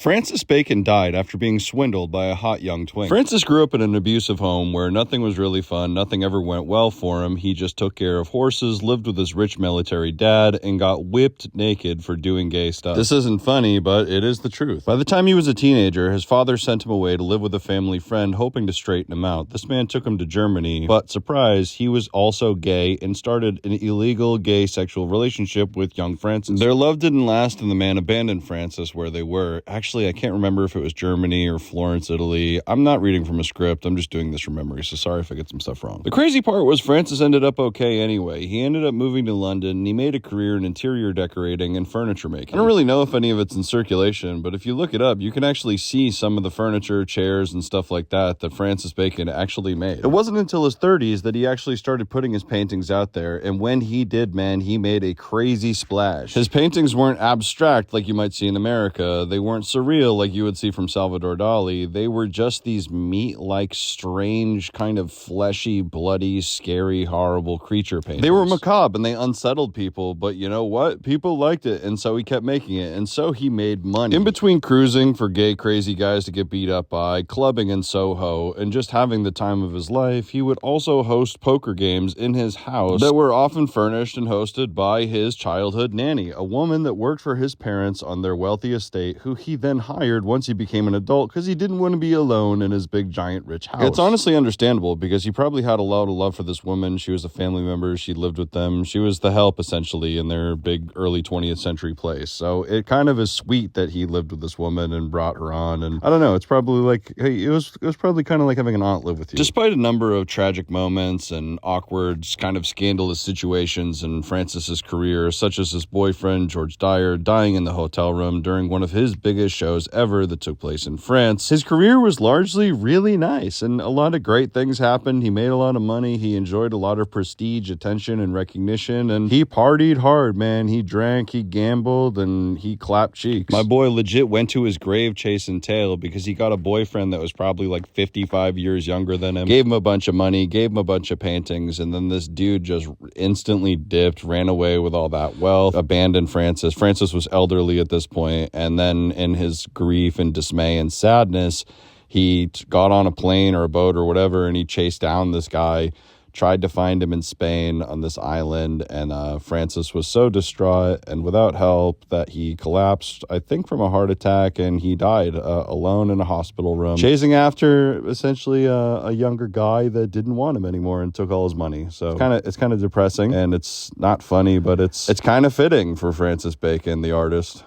Francis Bacon died after being swindled by a hot young twink. Francis grew up in an abusive home where nothing was really fun, nothing ever went well for him. He just took care of horses, lived with his rich military dad, and got whipped naked for doing gay stuff. This isn't funny, but it is the truth. By the time he was a teenager, his father sent him away to live with a family friend, hoping to straighten him out. This man took him to Germany, but surprise, he was also gay and started an illegal gay sexual relationship with young Francis. Their love didn't last, and the man abandoned Francis where they were. Actually, I can't remember if it was Germany or Florence, Italy. I'm not reading from a script. I'm just doing this from memory, so sorry if I get some stuff wrong. The crazy part was Francis ended up okay anyway. He ended up moving to London, and he made a career in interior decorating and furniture making. I don't really know if any of it's in circulation, but if you look it up, you can actually see some of the furniture, chairs, and stuff like that Francis Bacon actually made. It wasn't until his 30s that he actually started putting his paintings out there, and when he did, man, he made a crazy splash. His paintings weren't abstract like you might see in America. They weren't surreal like you would see from Salvador Dali. They were just these meat-like, strange, kind of fleshy, bloody, scary, horrible creature paintings. They were macabre and they unsettled people, but you know what? People liked it, and so he kept making it, and so he made money. In between cruising for gay, crazy guys to get beat up by, clubbing in Soho, and just having the time of his life, he would also host poker games in his house that were often furnished and hosted by his childhood nanny, a woman that worked for his parents on their wealthy estate, who he then hired once he became an adult because he didn't want to be alone in his big, giant, rich house. It's honestly understandable because he probably had a lot of love for this woman. She was a family member. She lived with them. She was the help, essentially, in their big, early 20th century place. So it kind of is sweet that he lived with this woman and brought her on. And I don't know, it's probably like, hey, it was probably kind of like having an aunt live with you. Despite a number of tragic moments and awkward, kind of scandalous situations in Francis's career, such as his boyfriend, George Dyer, dying in the hotel room during one of his biggest shows ever that took place in France, his career was largely really nice, and a lot of great things happened. He made a lot of money. He enjoyed a lot of prestige, attention, and recognition, and he partied hard, man. He drank, he gambled, and he clapped cheeks. My boy legit went to his grave chasing tail because he got a boyfriend that was probably like 55 years younger than him, gave him a bunch of money, gave him a bunch of paintings, and then this dude just instantly dipped, ran away with all that wealth, abandoned Francis. Francis was elderly at this point, and then in his grief and dismay and sadness, he got on a plane or a boat or whatever, and he chased down this guy, tried to find him in Spain on this island, and Francis was so distraught and without help that he collapsed, I think from a heart attack, and he died alone in a hospital room, chasing after essentially a younger guy that didn't want him anymore and took all his money. So it's kind of depressing, and it's not funny, but it's kind of fitting for Francis Bacon, the artist.